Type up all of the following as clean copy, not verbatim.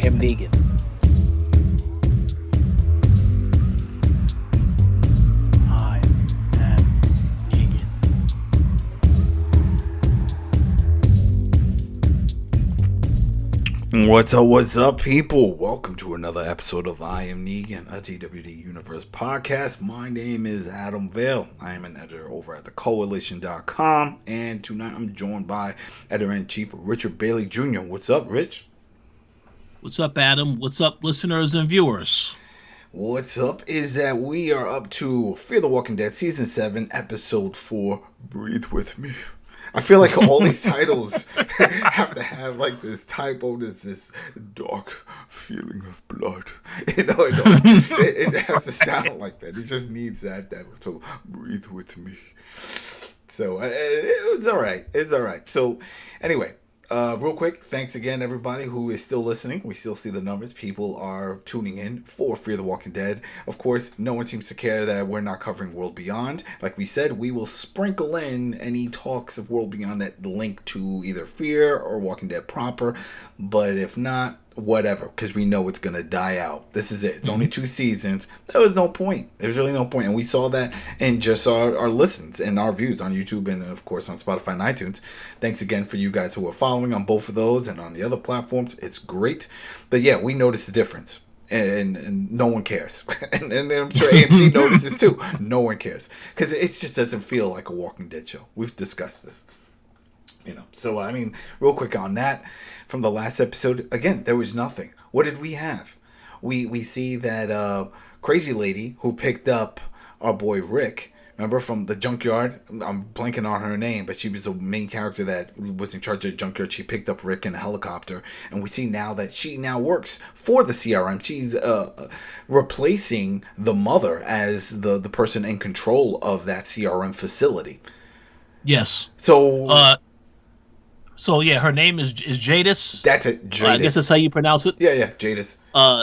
him Negan. I am Negan. What's up, people? Welcome to another episode of I Am Negan, a TWD Universe podcast. My name is Adam Vale. I am an editor over at the Koalition.com, and tonight I'm joined by Editor-in-Chief Richard Bailey Jr. What's up, Rich? What's up, Adam? What's up, listeners and viewers? What's up is that we are up to Fear the Walking Dead Season 7, Episode 4, Breathe With Me. I feel like all these titles have to have like this typo, this dark feeling of blood. It has to sound like that. It just needs that. So breathe with me. So it was all right. It's all right. So anyway, real quick, thanks again, everybody who is still listening. We still see the numbers. People are tuning in for Fear the Walking Dead. Of course, no one seems to care that we're not covering World Beyond. Like we said, we will sprinkle in any talks of World Beyond that link to either Fear or Walking Dead proper. But if not, whatever, because we know it's going to die out. This is it. It's only 2 seasons. There was no point. There's really no point. And we saw that in just our listens and our views on YouTube and, of course, on Spotify and iTunes. Thanks again for you guys who are following on both of those and on the other platforms. It's great. But, yeah, we noticed the difference. And no one cares. and I'm sure AMC notices, too. No one cares. Because it just doesn't feel like a Walking Dead show. We've discussed this. So I mean, real quick on that, from the last episode, again, there was nothing. What did we have? We see that crazy lady who picked up our boy Rick, remember, from the junkyard. I'm blanking on her name, but she was the main character that was in charge of the junkyard. She picked up Rick in a helicopter, and we see now that she now works for the CRM. She's replacing the mother as the person in control of that CRM facility. Yes. So yeah, her name is Jadis. That's it, Jadis. I guess that's how you pronounce it. Yeah, Jadis.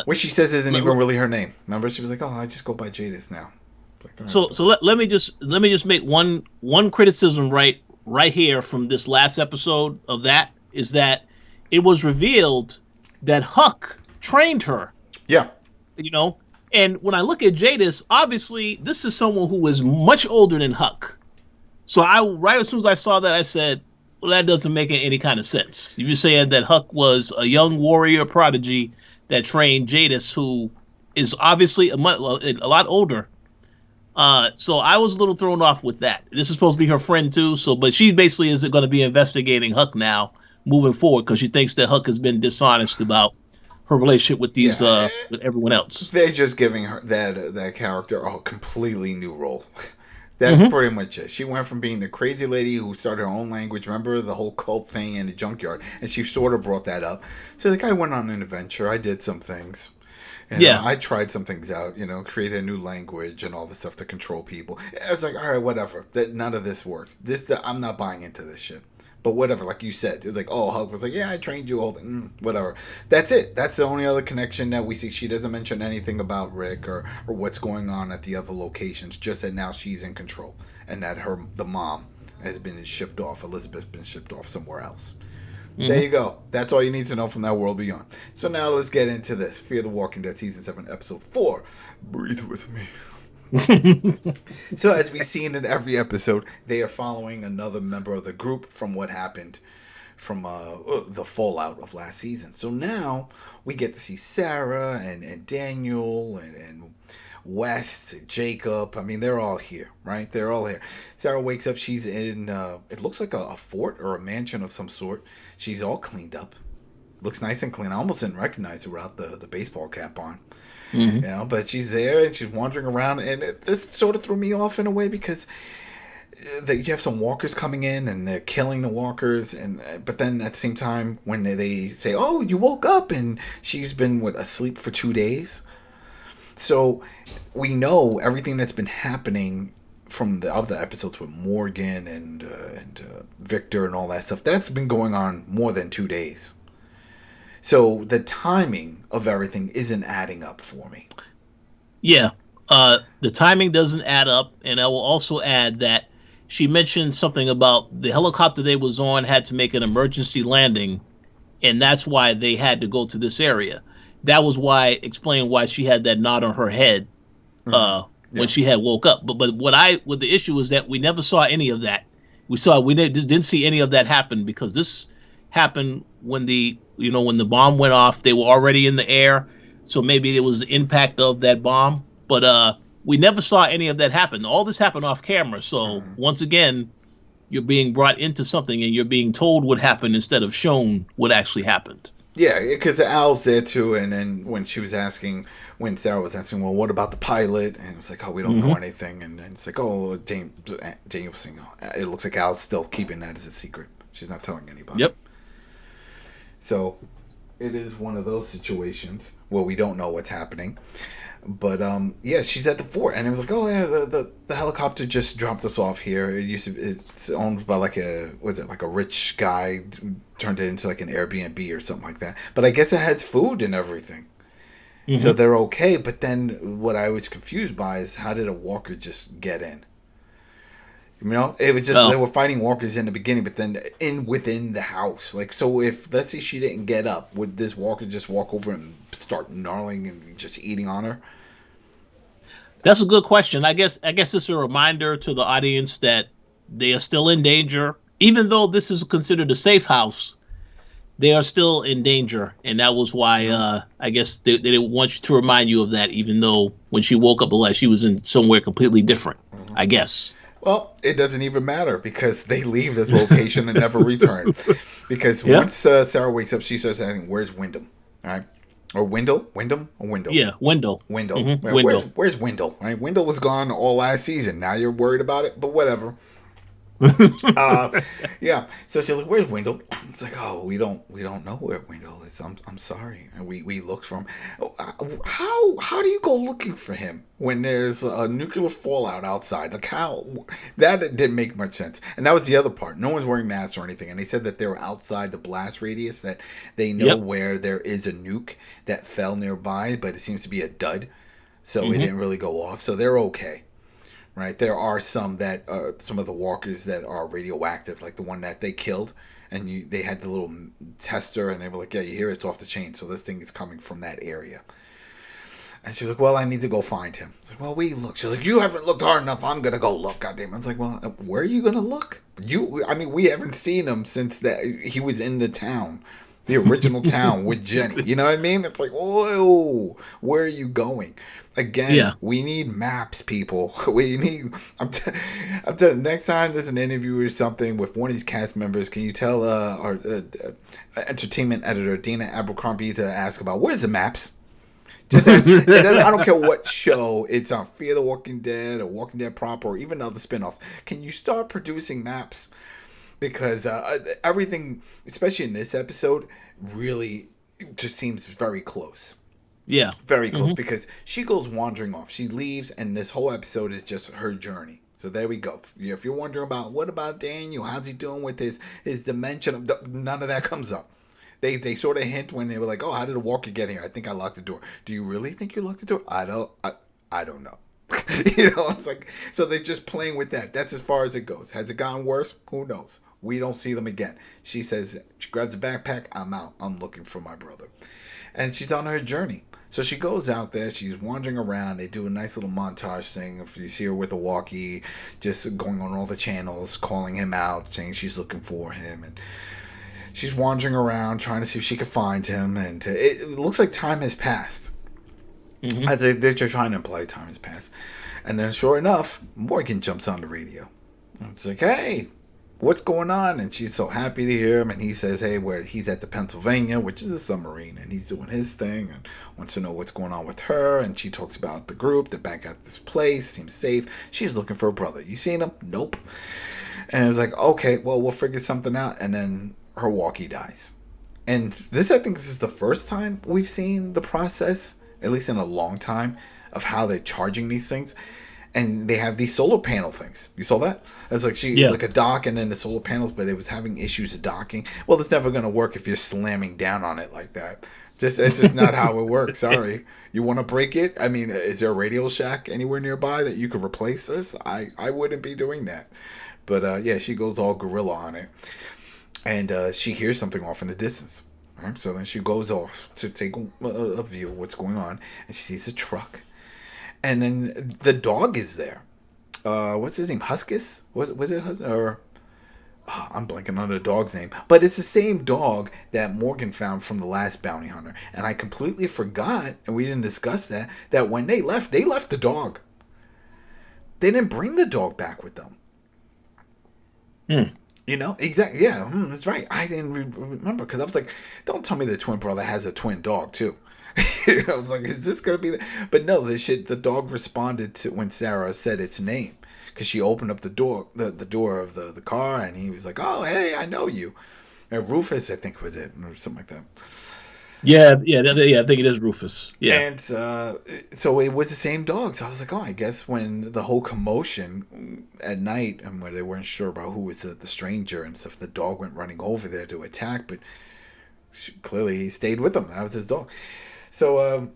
Which she says isn't even really her name. Remember, she was like, "Oh, I just go by Jadis now." Like, right. So let me just make one criticism right here from this last episode of that is that it was revealed that Huck trained her. Yeah. And when I look at Jadis, obviously this is someone who is much older than Huck. So right as soon as I saw that, I said, well, that doesn't make any kind of sense. If you're saying that Huck was a young warrior prodigy that trained Jadis, who is obviously a lot older. So I was a little thrown off with that. This is supposed to be her friend too. But she basically is going to be investigating Huck now moving forward because she thinks that Huck has been dishonest about her relationship with with everyone else. They're just giving her that character a completely new role. That's pretty much it. She went from being the crazy lady who started her own language. Remember the whole cult thing in the junkyard? And she sort of brought that up. So I went on an adventure. I did some things. I tried some things out, created a new language and all this stuff to control people. I was like, all right, whatever. None of this works. I'm not buying into this shit. But whatever, like you said, it was like, oh, Hulk was like, yeah, I trained you, whatever. That's it. That's the only other connection that we see. She doesn't mention anything about Rick or what's going on at the other locations, just that now she's in control and that the mom has been shipped off. Elizabeth's been shipped off somewhere else. There you go. That's all you need to know from that World Beyond. So now let's get into this. Fear the Walking Dead Season 7, Episode 4, Breathe With Me. So as we've seen in every episode, they are following another member of the group from what happened from the fallout of last season. So now we get to see Sarah and Daniel and West, Jacob. I mean, they're all here, right? They're all here. Sarah wakes up. She's in, it looks like a fort or a mansion of some sort. She's all cleaned up. Looks nice and clean. I almost didn't recognize her without the baseball cap on. But she's there and she's wandering around, and this sort of threw me off in a way because you have some walkers coming in and they're killing the walkers, but then at the same time when they say, "Oh, you woke up," and she's been asleep for 2 days, so we know everything that's been happening from the other episodes with Morgan and Victor and all that stuff. That's been going on more than 2 days. So the timing of everything isn't adding up for me. Yeah, the timing doesn't add up, and I will also add that she mentioned something about the helicopter they was on had to make an emergency landing, and that's why they had to go to this area. that was why explain why she had that knot on her head when Yeah. she had woke up. But what the issue was that we never saw any of that. We didn't see any of that happen because this happened when when the bomb went off. They were already in the air, so maybe it was the impact of that bomb. But we never saw any of that happen. All this happened off camera. So once again, you're being brought into something and you're being told what happened instead of shown what actually happened. Yeah, because Al's there too, and then when Sarah was asking, well, what about the pilot? And it was like, oh, we don't know anything, and then it's like, oh, Daniel was saying, it looks like Al's still keeping that as a secret. She's not telling anybody. Yep. So it is one of those situations where we don't know what's happening. But yeah, she's at the fort, and it was like, oh yeah, the helicopter just dropped us off here. It's owned by like a rich guy, turned it into like an Airbnb or something like that. But I guess it has food and everything, so they're okay. But then what I was confused by is how did a walker just get in? You know, it was just they were fighting walkers in the beginning, but then within the house. Like, so if let's say she didn't get up, would this walker just walk over and start gnarling and just eating on her? That's a good question. I guess it's a reminder to the audience that they are still in danger, even though this is considered a safe house. They are still in danger, and that was why I guess they didn't want you to remind you of that, even though when she woke up, she was in somewhere completely different. I guess. Well, it doesn't even matter because they leave this location and never return. Because once Sarah wakes up, she starts asking, "Where's Wyndham?" All right, or Wendell, Wyndham, or Wendell? Yeah, Wendell. Wendell. Mm-hmm. Where's Wendell? Right, Wendell was gone all last season. Now you're worried about it, but whatever. Yeah. So she's like, "Where's Wendell?" It's like, "Oh, we don't know where Wendell is. I'm sorry." And we looked for him. How do you go looking for him when there's a nuclear fallout outside? Like how that didn't make much sense. And that was the other part. No one's wearing masks or anything. And they said that they were outside the blast radius, that they know where there is a nuke that fell nearby, but it seems to be a dud, so it didn't really go off. So they're okay. Right, there are some of the walkers that are radioactive, like the one that they killed, and they had the little tester, and they were like, "Yeah, you hear it's off the chain, so this thing is coming from that area." And she was like, "Well, I need to go find him." I was like, "Well, we look." She's like, "You haven't looked hard enough. I'm gonna go look." Goddamn! I was like, "Well, where are you gonna look? We haven't seen him since that he was in the town, the original town with Jenny. You know what I mean? It's like, whoa, where are you going?" Again, we need maps, people. We need. I'm telling. Next time there's an interview or something with one of these cast members, can you tell our entertainment editor Dana Abercrombie to ask about where's the maps? Just ask, I don't care what show it's on, Fear the Walking Dead or Walking Dead proper, or even other spinoffs. Can you start producing maps? Because everything, especially in this episode, really just seems very close. Yeah. Very close, because she goes wandering off. She leaves, and this whole episode is just her journey. So there we go. If you're wondering about what about Daniel, how's he doing with his dimension, none of that comes up. They sort of hint when they were like, "Oh, how did a walker get here? I think I locked the door." Do you really think you locked the door? I don't know. It's like, so they're just playing with that. That's as far as it goes. Has it gotten worse? Who knows? We don't see them again. She says, she grabs a backpack. I'm out. I'm looking for my brother. And she's on her journey. So she goes out there, she's wandering around, they do a nice little montage thing. If you see her with the walkie, just going on all the channels, calling him out, saying she's looking for him. And she's wandering around, trying to see if she can find him. And it looks like time has passed. They're just trying to imply time has passed. And then sure enough, Morgan jumps on the radio. It's like, "Hey, what's going on?" And she's so happy to hear him, and he says, "Hey, he's at the Pennsylvania, which is a submarine, and he's doing his thing and wants to know what's going on with her." And she talks about the group. They're back at this place, seems safe. She's looking for a brother. You seen him? Nope. And it's like, okay, well, we'll figure something out. And then her walkie dies. And I think this is the first time we've seen the process, at least in a long time, of how they're charging these things. And they have these solar panel things. You saw that? It's like like a dock and then the solar panels, but it was having issues docking. Well, it's never going to work if you're slamming down on it like that. It's just not how it works. Sorry. You want to break it? I mean, is there a Radio Shack anywhere nearby that you could replace this? I wouldn't be doing that. But yeah, she goes all gorilla on it. And she hears something off in the distance. Right? So then she goes off to take a view of what's going on, and she sees a truck, and then the dog is there. What's his name? Huskus? Was it Huskus? Or I'm blanking on the dog's name, but it's the same dog that Morgan found from the last bounty hunter. And I completely forgot, and we didn't discuss that when they left the dog. They didn't bring the dog back with them. You know, exactly. Yeah, that's right. I didn't remember because I was like, don't tell me the twin brother has a twin dog too. I was like, is this gonna be? But no, the dog responded to when Sarah said its name. Because she opened up the door of the car, and he was like, "Oh, hey, I know you." And Rufus, I think, was it, or something like that. Yeah. I think it is Rufus. Yeah. And so it was the same dog. So I was like, "Oh, I guess when the whole commotion at night, and where they weren't sure about who was the stranger and stuff, the dog went running over there to attack, but clearly he stayed with them. That was his dog. So."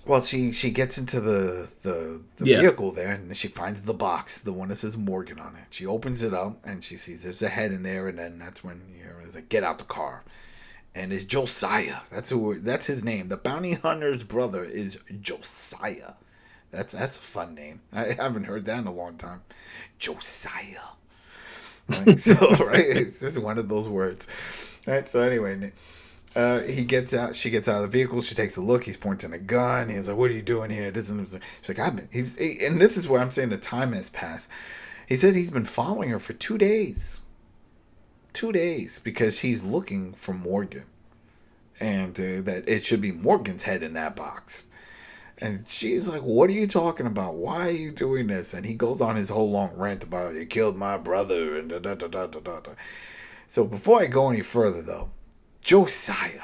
Well, she gets into the vehicle there, and she finds the box, the one that says Morgan on it. She opens it up, and she sees there's a head in there, and then that's when it's like, get out the car. And it's Josiah. That's his name. The bounty hunter's brother is Josiah. That's a fun name. I haven't heard that in a long time. Josiah. Right? So, right? This is one of those words. Right? So anyway, he gets out. She gets out of the vehicle. She takes a look. He's pointing a gun. He's like, "What are you doing here?" She's like, and this is where I'm saying the time has passed. He said he's been following her for 2 days. 2 days because he's looking for Morgan, and that it should be Morgan's head in that box. And she's like, "What are you talking about? Why are you doing this?" And he goes on his whole long rant about, "You killed my brother," and da da da da da da. So before I go any further, though. Josiah,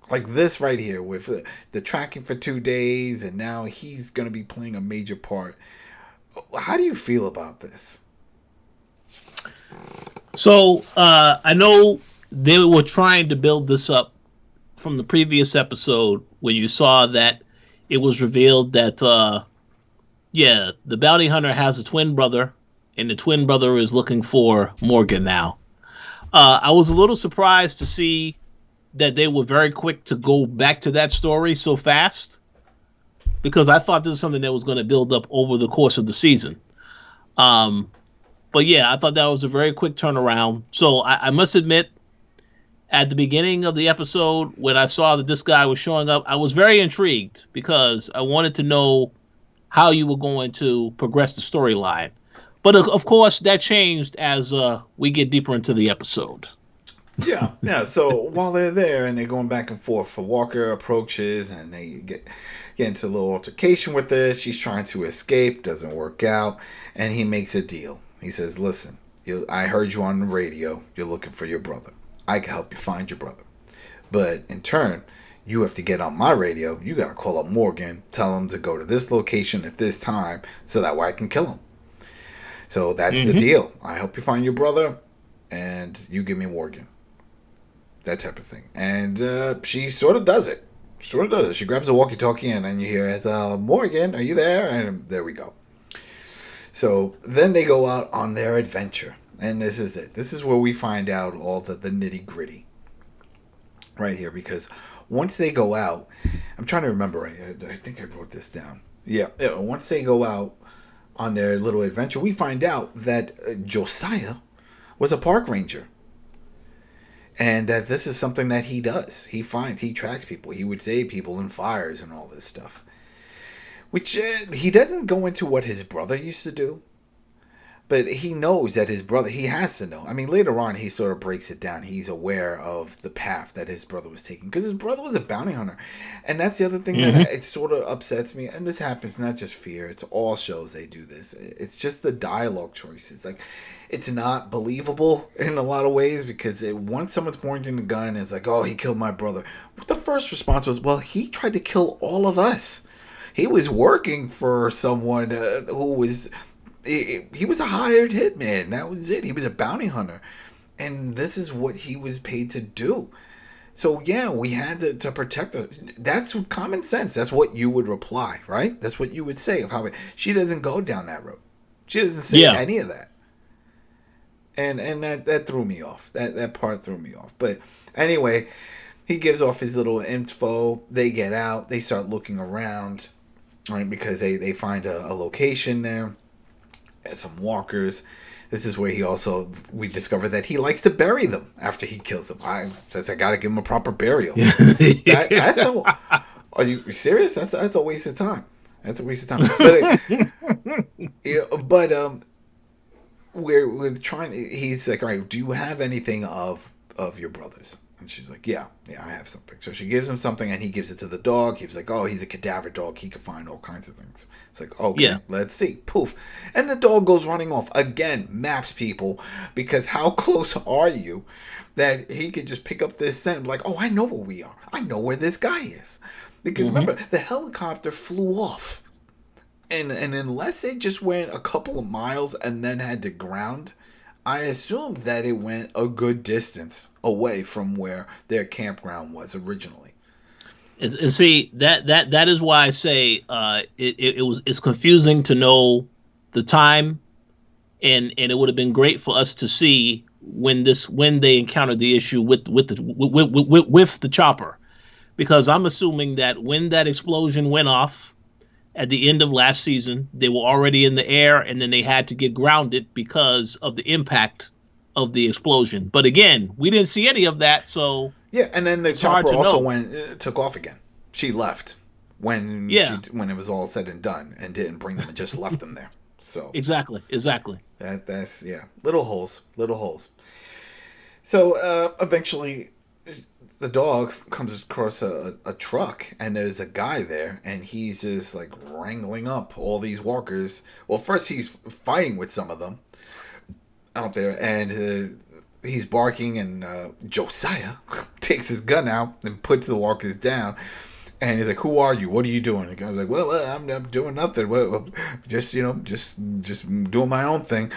like this right here with the tracking for 2 days, and now he's going to be playing a major part. How do you feel about this? So I know they were trying to build this up from the previous episode when you saw that it was revealed that the bounty hunter has a twin brother, and the twin brother is looking for Morgan now. I was a little surprised to see that they were very quick to go back to that story so fast, because I thought this is something that was going to build up over the course of the season. But yeah, I thought that was a very quick turnaround. So I must admit, at the beginning of the episode, when I saw that this guy was showing up, I was very intrigued because I wanted to know how you were going to progress the storyline. But of course, that changed as we get deeper into the episode. Yeah. So while they're there and they're going back and forth, Walker approaches and they get into a little altercation with this. She's trying to escape, doesn't work out, and he makes a deal. He says, "Listen, I heard you on the radio. You're looking for your brother. I can help you find your brother. But in turn, you have to get on my radio. You got to call up Morgan, tell him to go to this location at this time so that way I can kill him. So that's the deal. I help you find your brother, and you give me Morgan." That type of thing. And she sort of does it. She grabs a walkie-talkie and you hear, "Morgan, are you there?" And there we go. So then they go out on their adventure. And this is it. This is where we find out all the nitty-gritty. Right here. Because once they go out, I'm trying to remember. I think I wrote this down. Yeah. Once they go out on their little adventure, we find out that Josiah was a park ranger. And that this is something that he does. He tracks people. He would save people in fires and all this stuff. Which he doesn't go into what his brother used to do. But he knows that his brother, he has to know. I mean, later on, he sort of breaks it down. He's aware of the path that his brother was taking. Because his brother was a bounty hunter. And that's the other thing that it sort of upsets me. And this happens, not just Fear. It's all shows they do this. It's just the dialogue choices. Like, it's not believable in a lot of ways. Because once someone's pointing the gun, it's like, "Oh, he killed my brother." The first response was, "Well, he tried to kill all of us. He was working for someone who was... He was a hired hitman. That was it. He was a bounty hunter. And this is what he was paid to do. So, yeah, we had to protect her. That's common sense. That's what you would reply, right? That's what you would say. She doesn't go down that road. She doesn't say any of that. And that threw me off. That part threw me off. But anyway, he gives off his little info. They get out. They start looking around, right? Because they find a location there. And some walkers. This is where we discover that he likes to bury them after he kills them. I got to give him a proper burial. Are you serious? That's a waste of time. That's a waste of time. But we're trying. He's like, all right, do you have anything of your brothers? And she's like, yeah, I have something. So she gives him something, and he gives it to the dog. He was like, oh, he's a cadaver dog. He can find all kinds of things. It's like, okay, Let's see. Poof. And the dog goes running off. Again, maps people, because how close are you that he could just pick up this scent and be like, oh, I know where we are. I know where this guy is. Because remember, the helicopter flew off. And unless it just went a couple of miles and then had to ground, I assumed that it went a good distance away from where their campground was originally. And see, that is why I say it's confusing to know the time, and it would have been great for us to see when they encountered the issue with the chopper, because I'm assuming that when that explosion went off at the end of last season, they were already in the air, and then they had to get grounded because of the impact of the explosion. But again, we didn't see any of that, so yeah. And then the chopper also took off again. She left when it was all said and done, and didn't bring them and just left them there. So exactly. That's little holes. So eventually, the dog comes across a truck, and there's a guy there, and he's just like wrangling up all these walkers. Well, first he's fighting with some of them out there, and he's barking, and Josiah takes his gun out and puts the walkers down. And he's like, "Who are you? What are you doing?" The guy's like, "Well, I'm doing nothing. Well, just doing my own thing."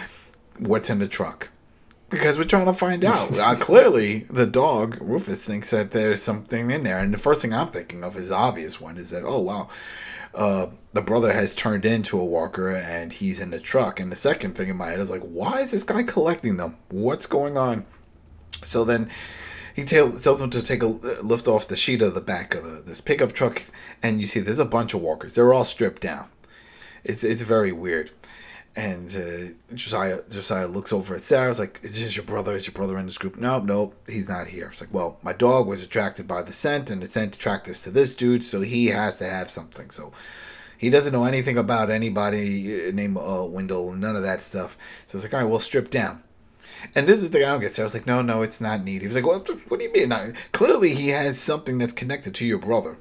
What's in the truck? Because we're trying to find out. Clearly, the dog, Rufus, thinks that there's something in there. And the first thing I'm thinking of is the obvious one, is that, oh, wow, the brother has turned into a walker and he's in the truck. And the second thing in my head is like, why is this guy collecting them? What's going on? So then he tells him to lift off the sheet of the back of this pickup truck. And you see there's a bunch of walkers. They're all stripped down. It's very weird. And Josiah looks over at Sarah. It's like, is this your brother? Is your brother in this group? No, he's not here. It's like, well, my dog was attracted by the scent, and the scent attracted us to this dude, so he has to have something. So he doesn't know anything about anybody named Wendell, none of that stuff. So it's like, all right, well, strip down. And this is the thing I don't get. Sarah's like, no, it's not neat. He was like, what do you mean? Clearly, he has something that's connected to your brother,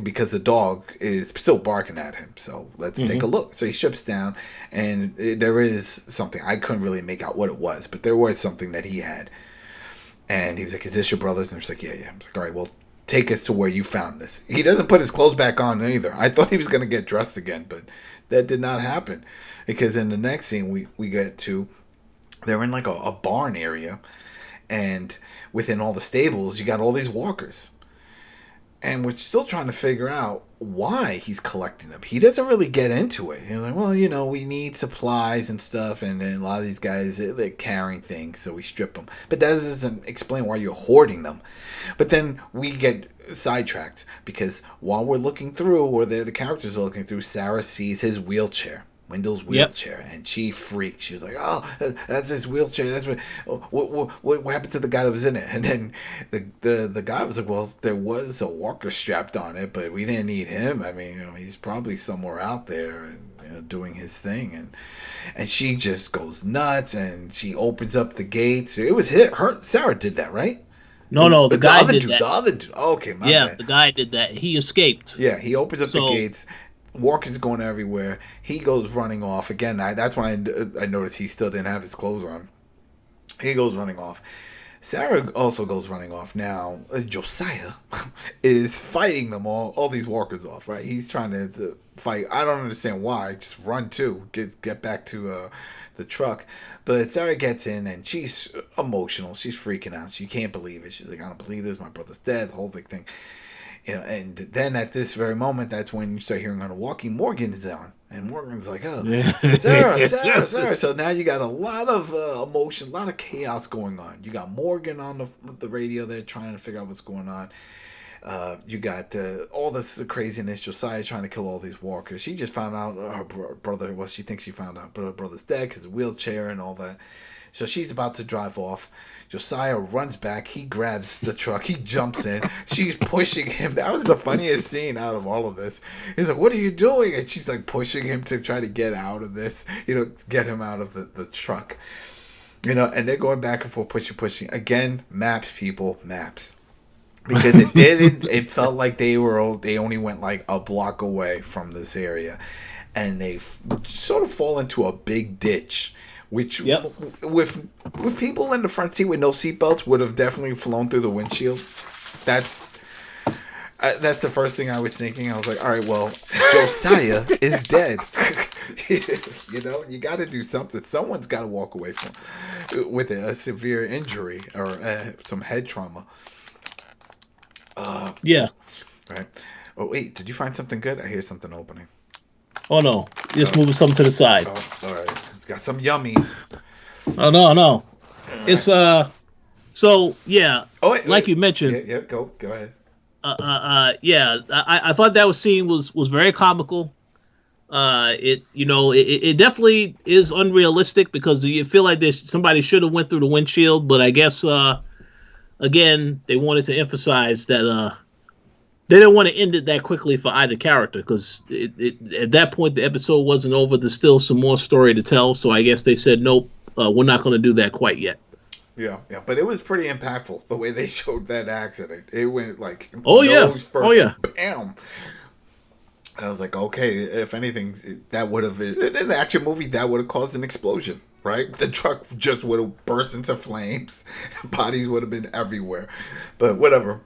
because the dog is still barking at him. So let's take a look. So he strips down, and there is something. I couldn't really make out what it was, but there was something that he had. And he was like, is this your brother's? And I was like, yeah. I was like, all right, well, take us to where you found this. He doesn't put his clothes back on either. I thought he was going to get dressed again, but that did not happen. Because in the next scene, we get to, they're in like a barn area, and within all the stables, you got all these walkers. And we're still trying to figure out why he's collecting them. He doesn't really get into it. He's like, well, we need supplies and stuff. And then a lot of these guys, they're carrying things, so we strip them. But that doesn't explain why you're hoarding them. But then we get sidetracked, because while we're looking through, or the characters are looking through, Sarah sees his wheelchair. Wendell's wheelchair, and she freaked. She was like, "Oh, that's his wheelchair. That's what happened to the guy that was in it?" And then the guy was like, "Well, there was a walker strapped on it, but we didn't need him. I mean, he's probably somewhere out there and doing his thing." And she just goes nuts, and she opens up the gates. It was her. Sarah did that, right? No, the guy did that. The other dude. Okay, my bad. The guy did that. He escaped. Yeah, he opens up the gates. Walker's going everywhere. He goes running off. Again, that's when I noticed he still didn't have his clothes on. He goes running off. Sarah also goes running off. Now, Josiah is fighting them all these walkers off, right? He's trying to fight. I don't understand why. Just run too. Get back to the truck. But Sarah gets in, and she's emotional. She's freaking out. She can't believe it. She's like, I don't believe this. My brother's dead. The whole big thing. And then at this very moment, that's when you start hearing on the walkie, Morgan is on. And Morgan's like, oh, Sarah, Yeah. Sarah, Sarah. So now you got a lot of emotion, a lot of chaos going on. You got Morgan on the radio there trying to figure out what's going on. You got all this craziness. Josiah trying to kill all these walkers. She just found out her brother, well, she thinks she found out, but her brother's dead because of the wheelchair and all that. So she's about to drive off. Josiah runs back. He grabs the truck. He jumps in. She's pushing him. That was the funniest scene out of all of this. He's like, what are you doing? And she's like pushing him to try to get out of this, get him out of the truck. And they're going back and forth, pushing. Again, maps, people, maps. Because it felt like they only went like a block away from this area. And they sort of fall into a big ditch. Which, with people in the front seat with no seatbelts, would have definitely flown through the windshield. That's the first thing I was thinking. I was like, all right, well, Josiah is dead. You got to do something. Someone's got to walk away with a severe injury or some head trauma. Yeah. Right. Oh, wait, did you find something good? I hear something opening. Oh, no. Just moving something to the side. Oh, all right. It's got some yummies. Oh, no. It's, so, yeah. Oh, wait, like you mentioned. Yeah, go ahead. Yeah. I thought that scene was very comical. It definitely is unrealistic because you feel like somebody should have went through the windshield, but I guess, again, they wanted to emphasize that, they didn't want to end it that quickly for either character because at that point the episode wasn't over. There's still some more story to tell, so I guess they said nope, we're not going to do that quite yet. Yeah, but it was pretty impactful the way they showed that accident. It went like first, bam. I was like, okay, if anything, that would have in an action movie that would have caused an explosion, right? The truck just would have burst into flames, bodies would have been everywhere, but whatever.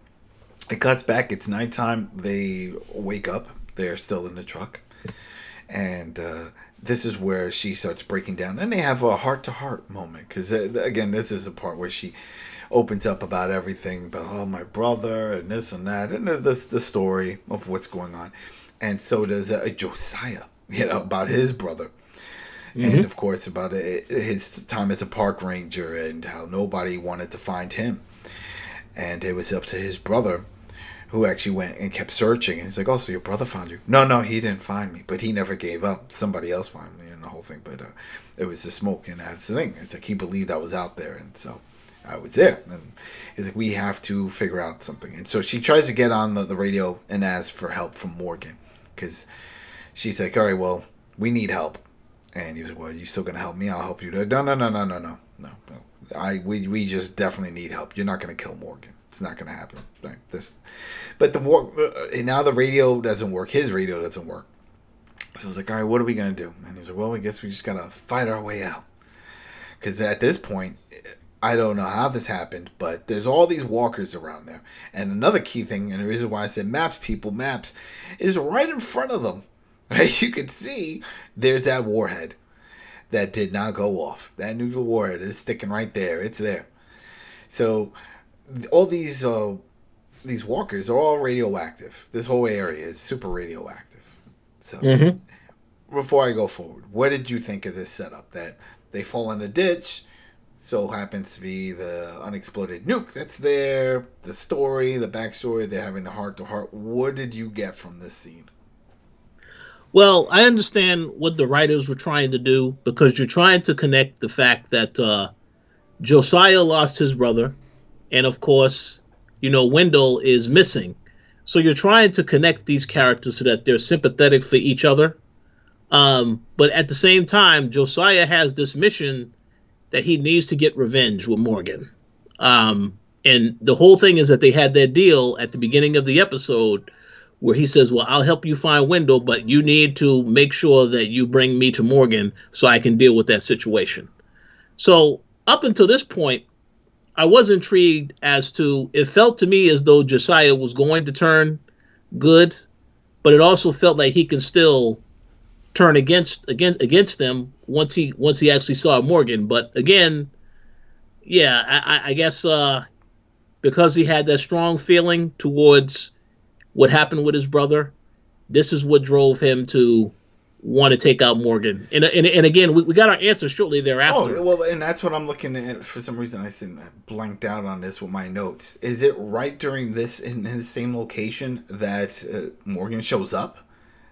It cuts back. It's nighttime. They wake up. They're still in the truck. And this is where she starts breaking down. And they have a heart-to-heart moment. Because, again, this is the part where she opens up about everything. About, my brother and this and that. And the story of what's going on. And so does Josiah, about his brother. Mm-hmm. And, of course, about his time as a park ranger and how nobody wanted to find him. And it was up to his brother, who actually went and kept searching. And he's like, oh, so your brother found you? No, he didn't find me. But he never gave up. Somebody else found me and the whole thing. But it was the smoke. And that's the thing. It's like he believed I was out there. And so I was there. And he's like, we have to figure out something. And so she tries to get on the radio and ask for help from Morgan. Because she's like, all right, well, we need help. And he was like, well, you still going to help me? I'll help you. No. We just definitely need help. You're not going to kill Morgan. It's not going to happen. Right? But now the radio doesn't work. His radio doesn't work. So I was like, all right, what are we going to do? And he was like, well, I guess we just got to fight our way out. Because at this point, I don't know how this happened, but there's all these walkers around there. And another key thing, and the reason why I said maps, is right in front of them. Right? You can see there's that warhead that did not go off. That nuclear warhead is sticking right there. It's there. So all these walkers are all radioactive. This whole area is super radioactive. So before I go forward, what did you think of this setup? That they fall in a ditch, so happens to be the unexploded nuke that's there, the story, the backstory, they're having a heart-to-heart. What did you get from this scene? Well, I understand what the writers were trying to do because you're trying to connect the fact that Josiah lost his brother. And of course, Wendell is missing. So you're trying to connect these characters so that they're sympathetic for each other. But at the same time, Josiah has this mission that he needs to get revenge with Morgan. And the whole thing is that they had their deal at the beginning of the episode where he says, well, I'll help you find Wendell, but you need to make sure that you bring me to Morgan so I can deal with that situation. So up until this point, I was intrigued as to, it felt to me as though Josiah was going to turn good, but it also felt like he can still turn against them once he actually saw Morgan. But again, yeah, I guess because he had that strong feeling towards what happened with his brother, this is what drove him to want to take out Morgan. And again, we got our answer shortly thereafter. Oh, well, and that's what I'm looking at. For some reason, I blanked out on this with my notes. Is it right during this, in the same location, that Morgan shows up?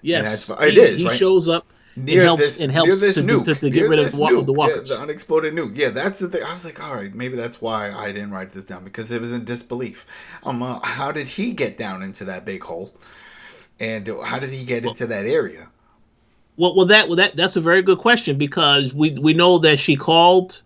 Yes. It is, right? He shows up near and helps to get rid of the walkers. Yeah, the unexploded nuke. Yeah, that's the thing. I was like, all right, maybe that's why I didn't write this down, because it was in disbelief. How did he get down into that big hole? And how did he get into that area? Well, that's a very good question, because we know that she called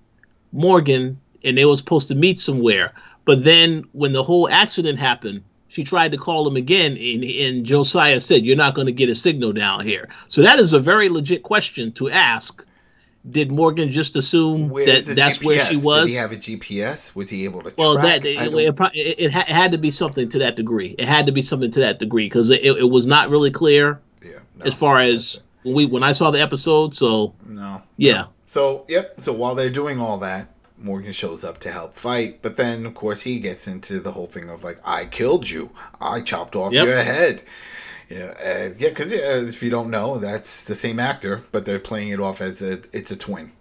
Morgan and they were supposed to meet somewhere. But then when the whole accident happened, she tried to call him again, and Josiah said, "You're not going to get a signal down here." So that is a very legit question to ask. Did Morgan just assume that's GPS? Where she was? Did he have a GPS? Was he able to track? Well, it had to be something to that degree. It had to be something to that degree, because it was not really clear as far as when I saw the episode. So yeah. So So while they're doing all that, Morgan shows up to help fight, but then of course he gets into the whole thing of like, I killed you, I chopped off your head. Because if you don't know, that's the same actor, but they're playing it off as it's a twin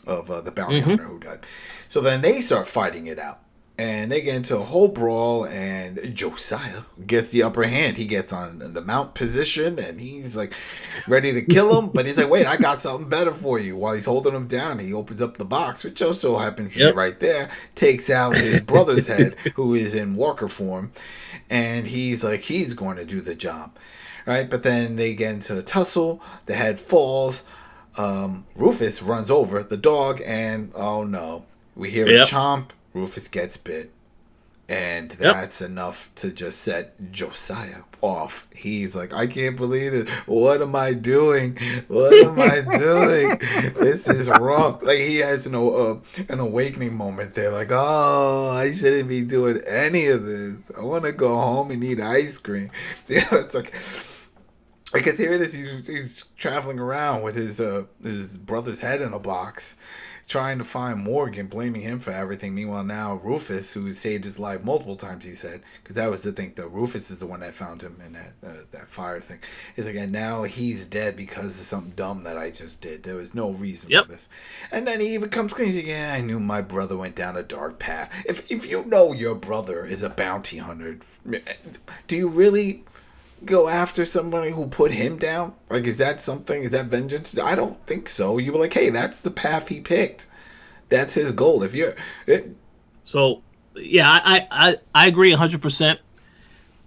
of the bounty hunter who died. So then they start fighting it out, and they get into a whole brawl, and Josiah gets the upper hand. He gets on the mount position, and he's like ready to kill him, but he's like, wait, I got something better for you. While he's holding him down, he opens up the box, which also happens to be right there, takes out his brother's head, who is in walker form, and he's like, he's going to do the job. Right, but then they get into a tussle. The head falls. Rufus runs over the dog, and oh no, we hear a chomp. Rufus gets bit, and that's enough to just set Josiah off. He's like, I can't believe it. What am I doing? What am I doing? This is wrong. Like, he has an awakening moment there. Like, oh, I shouldn't be doing any of this. I want to go home and eat ice cream. It's like. Because here it is, he's traveling around with his brother's head in a box, trying to find Morgan, blaming him for everything. Meanwhile, now Rufus, who saved his life multiple times, he said, because that was the thing, that Rufus is the one that found him in that fire thing. He's like, and now he's dead because of something dumb that I just did. There was no reason for this. And then he even comes clean. He's like, yeah, I knew my brother went down a dark path. If you know your brother is a bounty hunter, do you really go after somebody who put him down? Like, is that something? Is that vengeance? I don't think so. You were like, hey, that's the path he picked. That's his goal. So, yeah, I agree 100%.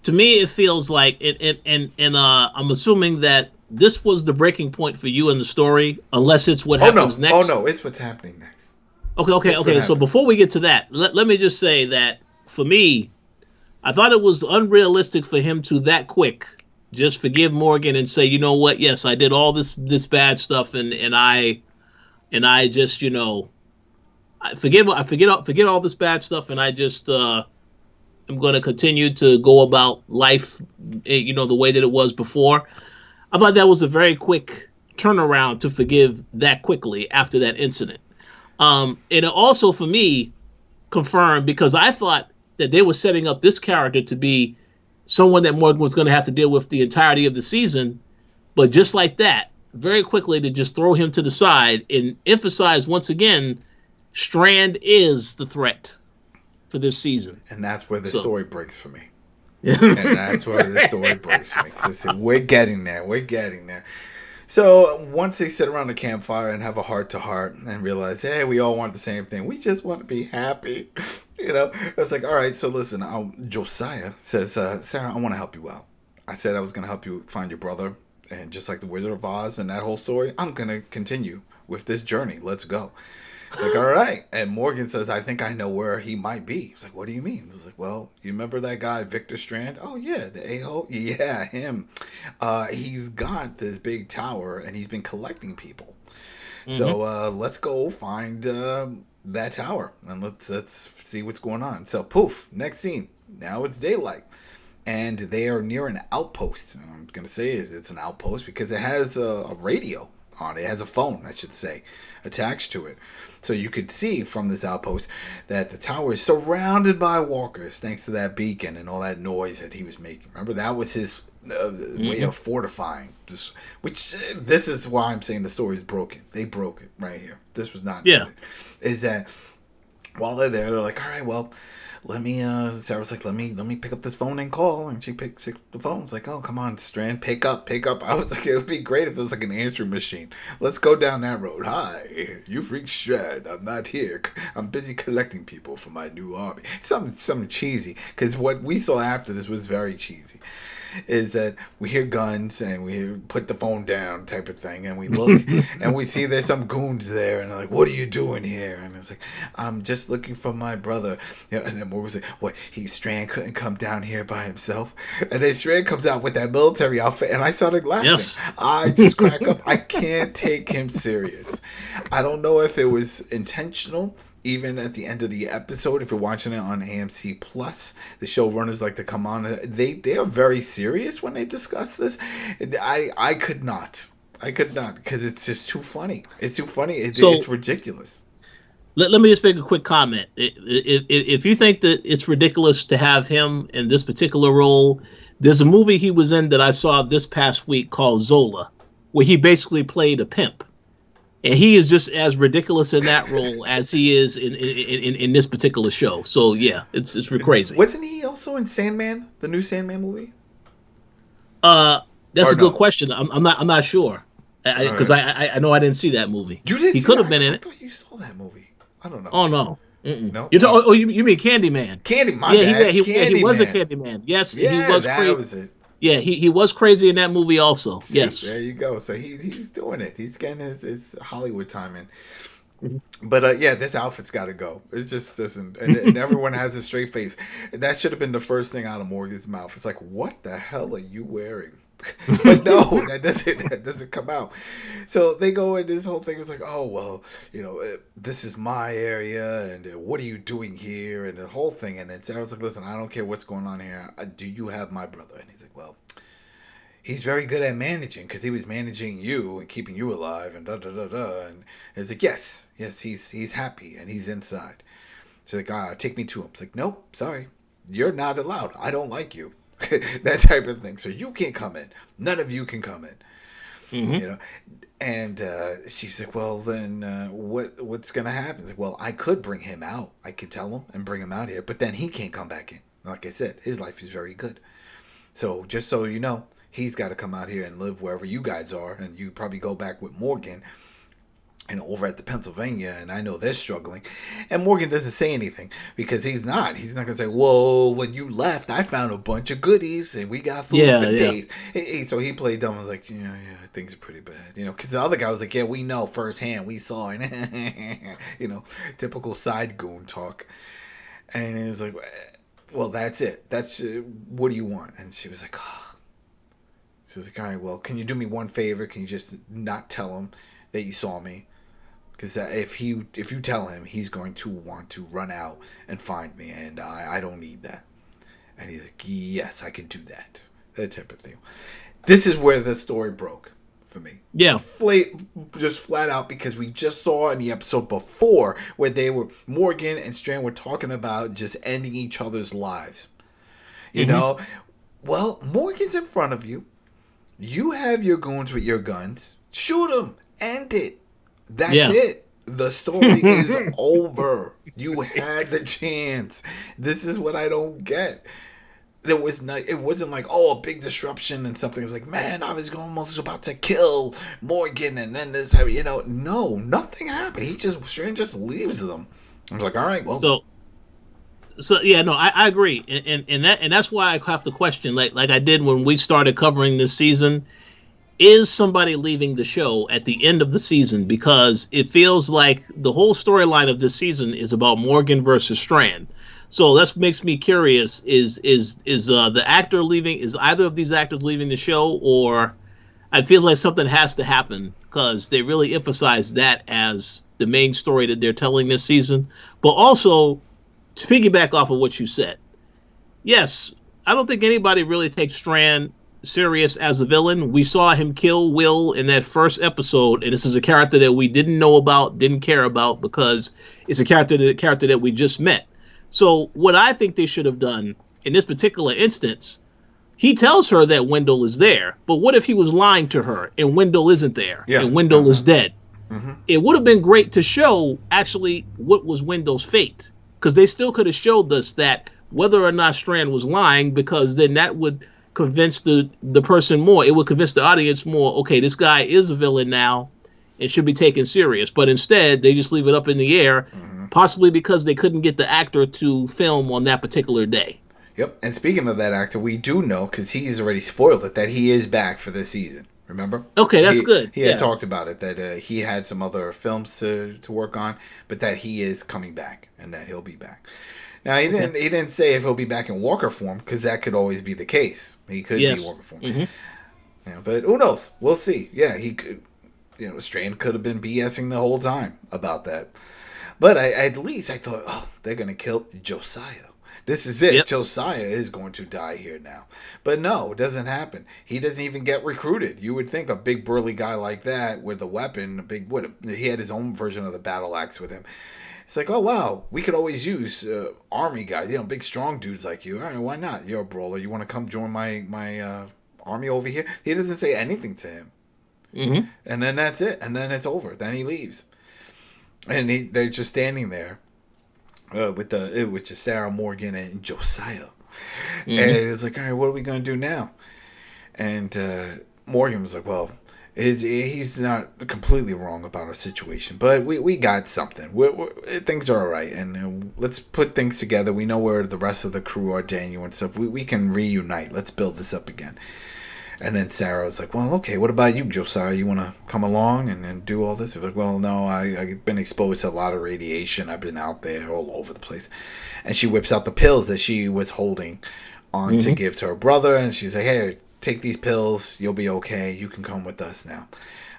To me, it feels like I'm assuming that this was the breaking point for you in the story, unless it's what happens next. Oh no, it's what's happening next. Okay. So before we get to that, let me just say that for me, I thought it was unrealistic for him to that quick just forgive Morgan and say, you know what? Yes, I did all this bad stuff, and I just, I forget all this bad stuff, and I just I'm going to continue to go about life, the way that it was before. I thought that was a very quick turnaround to forgive that quickly after that incident. And it also, for me, confirmed, because I thought that they were setting up this character to be someone that Morgan was going to have to deal with the entirety of the season. But just like that, very quickly to just throw him to the side and emphasize once again, Strand is the threat for this season. And that's where the story breaks for me. Listen, we're getting there. So once they sit around the campfire and have a heart-to-heart and realize, hey, we all want the same thing. We just want to be happy. It's like, all right, so listen, Josiah says, Sarah, I want to help you out. I said I was going to help you find your brother. And just like the Wizard of Oz and that whole story, I'm going to continue with this journey. Let's go. It's like, all right. And Morgan says, I think I know where he might be. He's like, what do you mean? He's like, well, you remember that guy, Victor Strand? Oh, yeah, the a-hole? Yeah, him. He's got this big tower, and he's been collecting people. Mm-hmm. So let's go find that tower, and let's see what's going on. So, poof, next scene. Now it's daylight. And they are near an outpost. I'm going to say it's an outpost because it has a radio on it. It has a phone, I should say, attached to it. So you could see from this outpost that the tower is surrounded by walkers thanks to that beacon and all that noise that he was making. Remember, that was his way of fortifying this, this is why I'm saying the story is broken. They broke it right here. This was not good. Is that while they're there, they're like, all right, well, let me Sarah's like, let me pick up this phone and call, and she picks up the phone. It's like, oh, come on, Strand, pick up. I was like, it would be great if it was like an answering machine. Let's go down that road. Hi, you've reached Strand. I'm not here. I'm busy collecting people for my new army. Something cheesy, because what we saw after this was very cheesy. Is that we hear guns and we put the phone down type of thing, and we look and we see there's some goons there, and they're like, what are you doing here? And it's like, I'm just looking for my brother. You know, and then what was it? What, Strand couldn't come down here by himself? And then Strand comes out with that military outfit, and I started laughing. Yes. I just crack up. I can't take him serious. I don't know if it was intentional. Even at the end of the episode, if you're watching it on AMC Plus, the showrunners like to come on. They are very serious when they discuss this. I could not, because it's just too funny. It's too funny. It's ridiculous. Let me just make a quick comment. If you think that it's ridiculous to have him in this particular role, there's a movie he was in that I saw this past week called Zola, where he basically played a pimp. And he is just as ridiculous in that role as he is in this particular show. So yeah, it's crazy. Wasn't he also in Sandman, the new Sandman movie? That's a good question. I'm not sure, because I know I didn't see that movie. You did. He could have been in it. I thought you saw that movie. I don't know. Oh no. No. You mean Candyman? Bad. He was a Candyman. Yes, yeah, he was that crazy. was it. Yeah, he was crazy in that movie also. See, yes. There you go. So he's doing it. He's getting his Hollywood time in. But yeah, this outfit's got to go. It just doesn't. And everyone has a straight face. That should have been the first thing out of Morgan's mouth. It's like, what the hell are you wearing? But no, that doesn't come out. So they go, and this whole thing was like, oh well, this is my area, and what are you doing here, and the whole thing. And then Sarah's like, listen, I don't care what's going on here. Do you have my brother? And he's like, well, he's very good at managing, because he was managing you and keeping you alive, and da da da da. And it's like, yes, he's happy and he's inside. She's like, take me to him. It's like, nope, sorry, you're not allowed. I don't like you. That type of thing. So you can't come in. None of you can come in. And she's like, well, then what's gonna happen? Like, well, I could bring him out. I could tell him and bring him out here, but then he can't come back in. Like I said, his life is very good. So just so you know, he's got to come out here and live wherever you guys are, and you probably go back with Morgan and over at the Pennsylvania, and I know they're struggling. And Morgan doesn't say anything, because he's not going to say, whoa, when you left, I found a bunch of goodies, and we got food for days. So he played dumb and was like, yeah, things are pretty bad. Because the other guy was like, yeah, we know firsthand, we saw it. Typical side goon talk. And he was like, well, that's it. That's, what do you want? And she was like, oh. She was like, all right, well, can you do me one favor? Can you just not tell him that you saw me? Because if you tell him, he's going to want to run out and find me, and I don't need that. And he's like, yes, I can do that. That type of thing. This is where the story broke for me. Yeah. Just flat out, because we just saw in the episode before where Morgan and Strand were talking about just ending each other's lives. You know? Well, Morgan's in front of you. You have your goons with your guns. Shoot them. End it. That's it. The story is over. You had the chance. This is what I don't get. It wasn't like, oh, a big disruption and something. It was like, man, I was almost about to kill Morgan, and then this, no, nothing happened. Strand just leaves them. I was like, all right, well. So yeah, no, I agree, and that's why I have to question, like I did when we started covering this season. Is somebody leaving the show at the end of the season? Because it feels like the whole storyline of this season is about Morgan versus Strand. So that makes me curious: is the actor leaving? Is either of these actors leaving the show, or I feel like something has to happen, because they really emphasize that as the main story that they're telling this season. But also, to piggyback off of what you said, yes, I don't think anybody really takes Strand Sirius as a villain. We saw him kill Will in that first episode, and this is a character that we didn't know about, didn't care about, because it's a character that we just met. So what I think they should have done in this particular instance, he tells her that Wendell is there, but what if he was lying to her and Wendell isn't there, and Wendell is dead? It would have been great to show actually what was Wendell's fate, because they still could have showed us that whether or not Strand was lying, because then that would convince the person more. It would convince the audience more, okay, this guy is a villain now and should be taken serious. But instead, they just leave it up in the air, possibly because they couldn't get the actor to film on that particular day. Yep. And speaking of that actor, we do know, because he's already spoiled it, that he is back for this season. Remember? Okay, that's good. He had talked about it, that he had some other films to work on, but that he is coming back and that he'll be back. Now, he didn't say if he'll be back in Walker form, because that could always be the case. He could be Walker form. Yeah, but who knows? We'll see. Yeah, he could. Strand could have been BSing the whole time about that. But at least I thought, oh, they're going to kill Josiah. This is it. Yep. Josiah is going to die here now. But no, it doesn't happen. He doesn't even get recruited. You would think a big burly guy like that with a weapon, he had his own version of the battle axe with him. It's like, oh, wow, we could always use army guys, big strong dudes like you. All right, why not? You're a brawler. You want to come join my army over here? He doesn't say anything to him. And then that's it. And then it's over. Then he leaves. And they're just standing there. With just Sarah Morgan and Josiah. And it's like, all right, what are we going to do now? And Morgan was like, well, he's not completely wrong about our situation, but we got something. Things are all right, and let's put things together. We know where the rest of the crew are, Daniel and stuff. We can reunite. Let's build this up again. And then Sarah was like, well, okay, what about you, Josiah? You want to come along and do all this? He was like, well, no, I've been exposed to a lot of radiation. I've been out there all over the place. And she whips out the pills that she was holding on to give to her brother. And she's like, hey, take these pills. You'll be okay. You can come with us now.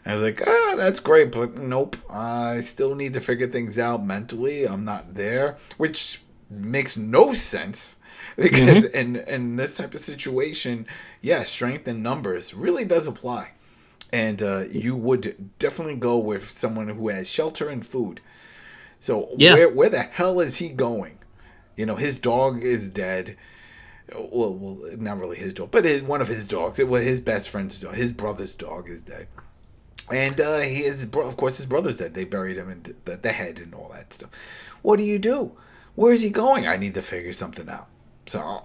And I was like, that's great, but nope. I still need to figure things out mentally. I'm not there, which makes no sense. Because in this type of situation, strength in numbers really does apply. And you would definitely go with someone who has shelter and food. So where the hell is he going? His dog is dead. Well, not really his dog, but one of his dogs. It was his best friend's dog. His brother's dog is dead. And of course, his brother's dead. They buried him in the head and all that stuff. What do you do? Where is he going? I need to figure something out. So,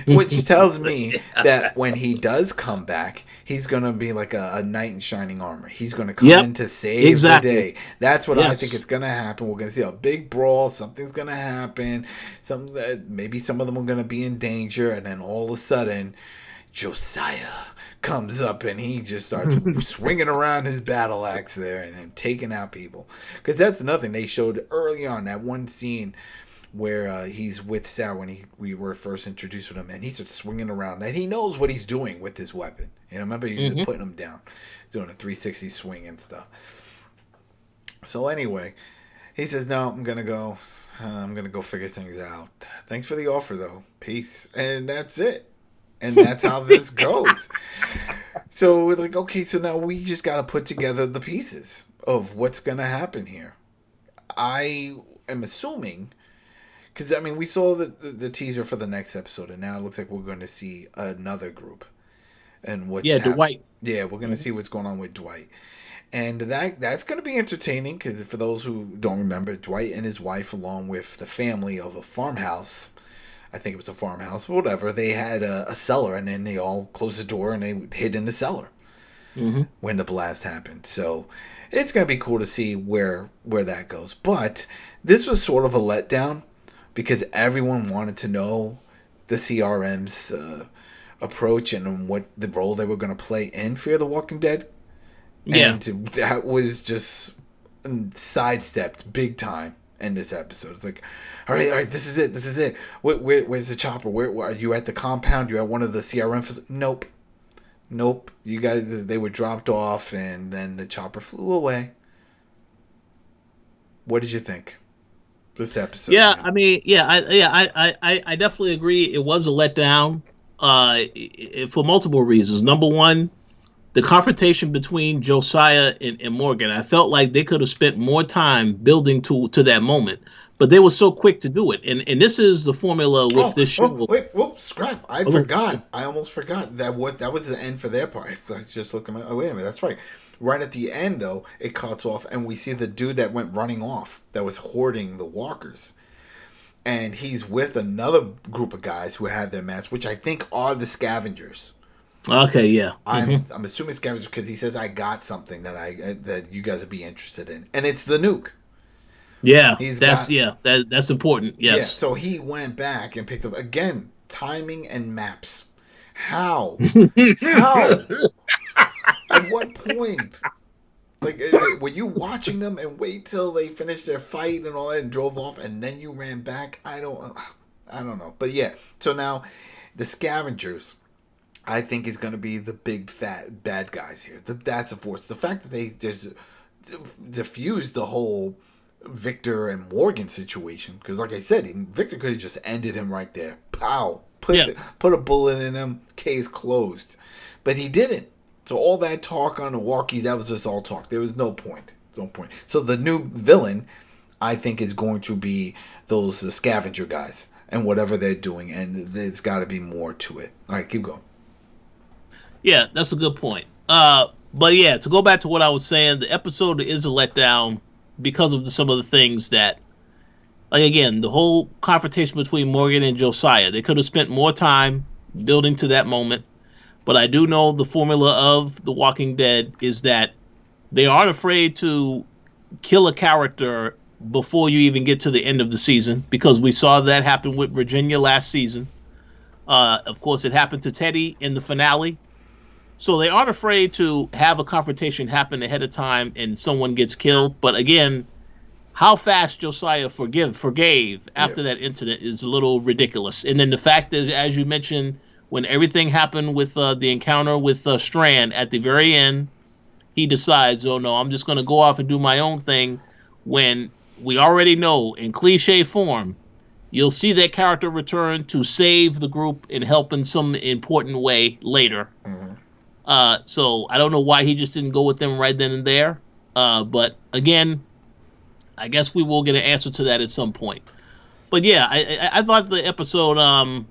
which tells me that when he does come back, he's going to be like a knight in shining armor. He's going to come in to save the day. That's what I think is going to happen. We're going to see a big brawl. Something's going to happen. Maybe some of them are going to be in danger. And then all of a sudden, Josiah comes up and he just starts swinging around his battle axe there and taking out people. Because that's nothing they showed early on, that one scene where he's with Sarah when we were first introduced with him, and he starts swinging around, and he knows what he's doing with his weapon. Remember, he's just putting him down, doing a 360 swing and stuff. So anyway, he says, no, I'm going to go. I'm going to go figure things out. Thanks for the offer, though. Peace. And that's it. And that's how this goes. So we're like, okay, so now we just got to put together the pieces of what's going to happen here. I am assuming... Because, we saw the teaser for the next episode, and now it looks like we're going to see another group. And Dwight. Yeah, we're going to see what's going on with Dwight. And that's going to be entertaining, because for those who don't remember, Dwight and his wife, along with the family of a farmhouse, I think it was a farmhouse, but whatever, they had a cellar, and then they all closed the door, and they hid in the cellar when the blast happened. So it's going to be cool to see where that goes. But this was sort of a letdown, because everyone wanted to know the CRM's approach and what the role they were going to play in Fear the Walking Dead. Yeah. And that was just sidestepped big time in this episode. It's like, all right, this is it. Where's the chopper? Where are you at the compound? You at one of the CRM? Nope. You guys, they were dropped off, and then the chopper flew away. What did you think? This episode. I definitely agree. It was a letdown. for multiple reasons. Number one, the confrontation between Josiah and Morgan. I felt like they could have spent more time building to that moment, but they were so quick to do it. And this is the formula with this show. Wait, whoops, scrap! I Oh, forgot. I almost forgot that was the end for their part. I just looked at my. Oh, wait a minute, that's right. Right at the end, though, it cuts off, and we see the dude that went running off, that was hoarding the walkers, and he's with another group of guys who have their masks, which I think are the scavengers. Okay, yeah. I'm assuming scavengers because he says I got something that you guys would be interested in, and it's the nuke. Yeah, that's important. Yes. Yeah, so he went back and picked up again timing and maps. How? How? At what point? Like, were you watching them and wait till they finished their fight and all that and drove off and then you ran back? I don't know. But yeah, so now the scavengers, I think, is going to be the big fat bad guys here. That's the force. The fact that they just diffused the whole Victor and Morgan situation, because like I said, Victor could have just ended him right there. Pow. Put a bullet in him. Case closed. But he didn't. So all that talk on the walkies, that was just all talk. There was no point. So the new villain, I think, is going to be those scavenger guys and whatever they're doing, and there's got to be more to it. All right, keep going. Yeah, that's a good point. But yeah, to go back to what I was saying, the episode is a letdown because of some of the things that, like, again, the whole confrontation between Morgan and Josiah. They could have spent more time building to that moment. But I do know the formula of The Walking Dead is that they aren't afraid to kill a character before you even get to the end of the season, because we saw that happen with Virginia last season. Of course, it happened to Teddy in the finale. So they aren't afraid to have a confrontation happen ahead of time and someone gets killed. But again, how fast Josiah forgave after that incident is a little ridiculous. And then the fact that, as you mentioned, when everything happened with the encounter with Strand at the very end, he decides, oh no, I'm just going to go off and do my own thing, when we already know in cliche form, you'll see that character return to save the group and help in some important way later. Mm-hmm. So I don't know why he just didn't go with them right then and there. But again, I guess we will get an answer to that at some point. But yeah, I thought the episode,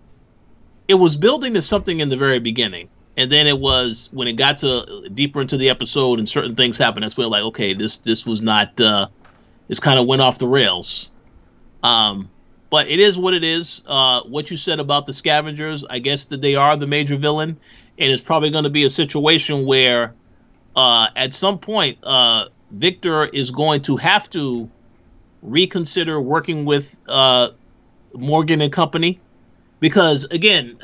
it was building to something in the very beginning. And then it was, when it got to deeper into the episode and certain things happened, that's where, like, okay, this was not, this kind of went off the rails. But it is what it is. What you said about the scavengers, I guess that they are the major villain. And it's probably going to be a situation where at some point, Victor is going to have to reconsider working with Morgan and company. Because again,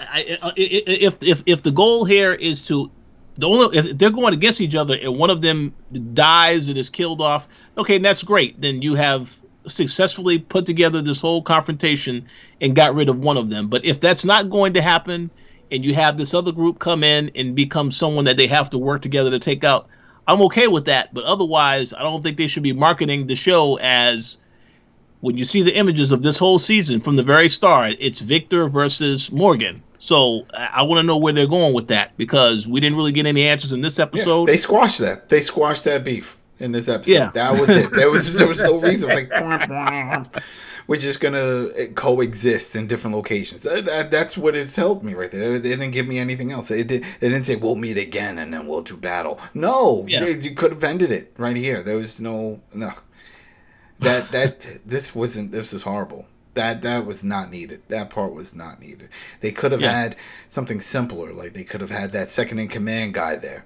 if the goal here is to, if they're going against each other and one of them dies and is killed off, okay, that's great. Then you have successfully put together this whole confrontation and got rid of one of them. But if that's not going to happen, and you have this other group come in and become someone that they have to work together to take out, I'm okay with that. But otherwise, I don't think they should be marketing the show as, when you see the images of this whole season from the very start, it's Victor versus Morgan. So I want to know where they're going with that, because we didn't really get any answers in this episode. Yeah, they squashed that. They squashed that beef in this episode. Yeah. That was it. There was no reason. Like, we're just going to coexist in different locations. That's what it told me right there. They didn't give me anything else. They didn't say, we'll meet again and then we'll do battle. No. Yeah. You could have ended it right here. There was no. This is horrible. That was not needed. That part was not needed. They could have had something simpler, like they could have had that second in command guy there,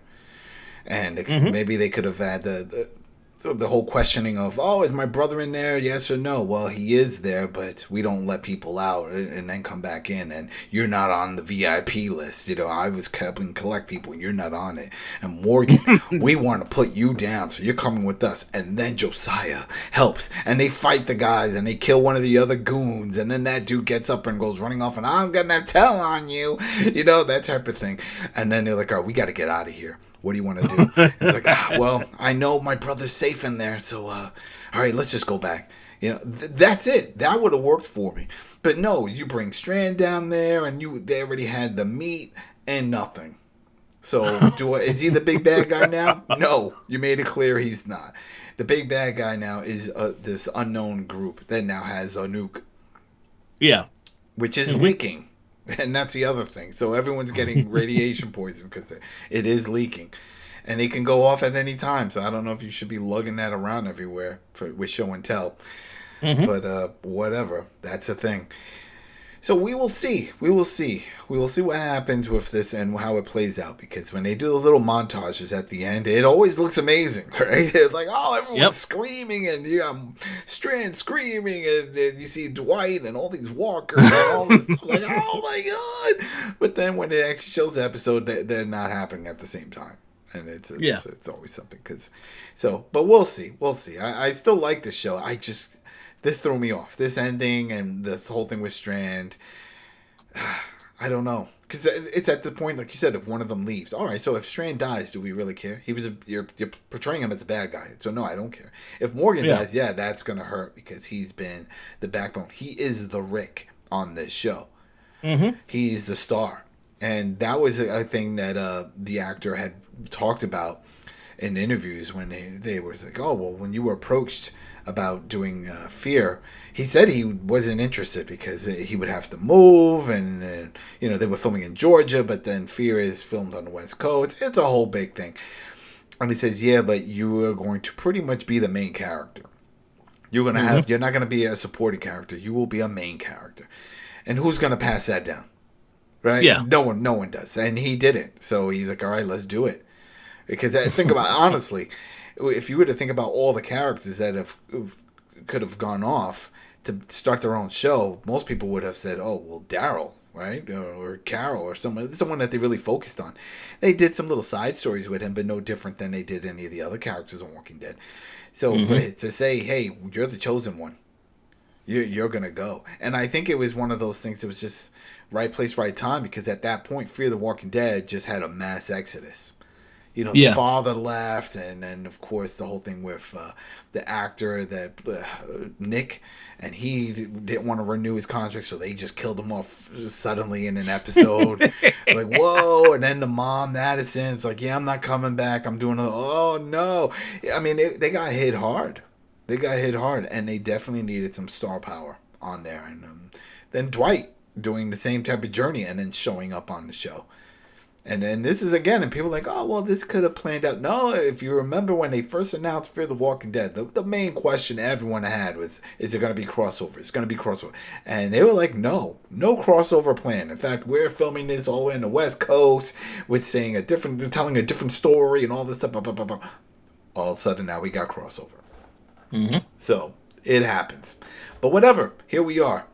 and maybe they could have had the whole questioning of, oh, is my brother in there? Yes or no? Well, he is there, but we don't let people out and then come back in, and you're not on the VIP list. You know, I was helping collect people, and you're not on it. And Morgan, we want to put you down, so you're coming with us. And then Josiah helps, and they fight the guys, and they kill one of the other goons, and then that dude gets up and goes running off, and I'm gonna tell on you, you know, that type of thing. And then they're like, all right, we got to get out of here. What do you want to do? It's like, well, I know my brother's safe in there, so all right, let's just go back. That's it. That would have worked for me. But no, you bring Strand down there, and they already had the meat and nothing. So is he the big bad guy now? No, you made it clear he's not. The big bad guy now is this unknown group that now has a nuke. Yeah. Which is leaking. And that's the other thing. So everyone's getting radiation poison because it is leaking. And it can go off at any time. So I don't know if you should be lugging that around everywhere with show and tell. But whatever. That's a thing. So we will see. We will see what happens with this and how it plays out. Because when they do those little montages at the end, it always looks amazing, right? It's like, oh, everyone's screaming, and you got Strand screaming, and you see Dwight and all these walkers and all this stuff. Like, oh my god! But then when it actually shows the episode, they're not happening at the same time, and it's always something. But we'll see. I still like the show. This threw me off. This ending and this whole thing with Strand. I don't know. Because it's at the point, like you said, if one of them leaves. All right, so if Strand dies, do we really care? You're portraying him as a bad guy. So no, I don't care. If Morgan dies, that's going to hurt because he's been the backbone. He is the Rick on this show. He's the star. And that was a thing that the actor had talked about in interviews when they were like, oh, well, when you were approached about doing Fear, he said he wasn't interested because he would have to move, and they were filming in Georgia, but then Fear is filmed on the West Coast. It's a whole big thing. And he says, yeah, but you are going to pretty much be the main character. You're not going to be a supporting character. You will be a main character. And who's going to pass that down? Right? Yeah. No one does. And he didn't. So he's like, all right, let's do it. Because think about, honestly, if you were to think about all the characters that could have gone off to start their own show, most people would have said, oh, well, Daryl, right? Or Carol or someone that they really focused on. They did some little side stories with him, but no different than they did any of the other characters on Walking Dead. So to say, hey, you're the chosen one, you're going to go. And I think it was one of those things that was just right place, right time, because at that point, Fear the Walking Dead just had a mass exodus. The father left, and then, of course, the whole thing with the actor, Nick, and he didn't want to renew his contract, so they just killed him off suddenly in an episode. Like, whoa, and then the mom, Madison's like, yeah, I'm not coming back. I'm doing oh, no. I mean, they got hit hard. And they definitely needed some star power on there. And then Dwight doing the same type of journey and then showing up on the show. And then this is again, and people are like, oh, well, this could have planned out. No, if you remember when they first announced Fear the Walking Dead, the main question everyone had was, is it going to be crossover? It's going to be crossover. And they were like, no crossover plan. In fact, we're filming this all in the West Coast with telling a different story and all this stuff. Blah, blah, blah, blah. All of a sudden, now we got crossover. So it happens. But whatever, here we are.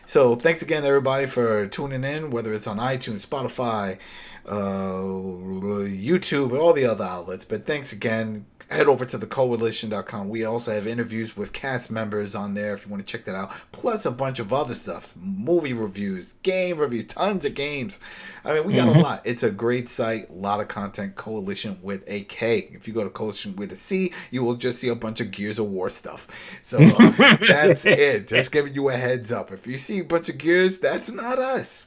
So thanks again, everybody, for tuning in, whether it's on iTunes, Spotify, YouTube, and all the other outlets. But thanks again. Head over to thekoalition.com. We also have interviews with cast members on there if you want to check that out. Plus a bunch of other stuff. Movie reviews, game reviews, tons of games. I mean, we got a lot. It's a great site. A lot of content. Koalition with a K. If you go to Koalition with a C, you will just see a bunch of Gears of War stuff. So that's it. Just giving you a heads up. If you see a bunch of Gears, that's not us.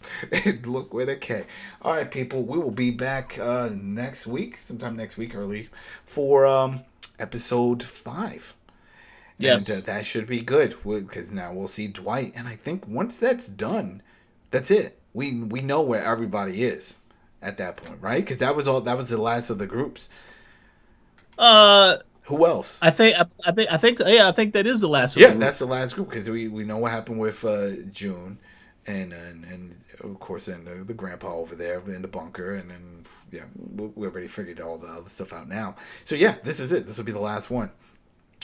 Look with a K. All right, people. We will be back next week, sometime next week early, for episode 5. Yes. And that should be good, because now we'll see Dwight. And I think once that's done, that's it. We know where everybody is at that point, right? Because that was the last of the groups. Who else? I think that is the last. Yeah, that's the last group, because we know what happened with June, and of course, and the grandpa over there in the bunker, and then we already figured all the other stuff out now. So yeah, this is it. This will be the last one.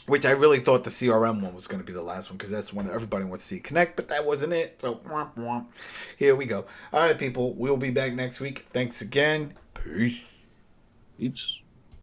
Which I really thought the CRM one was going to be the last one, because that's when everybody wants to see Connect, but that wasn't it. So, here we go. All right, people. We'll be back next week. Thanks again. Peace. Peace.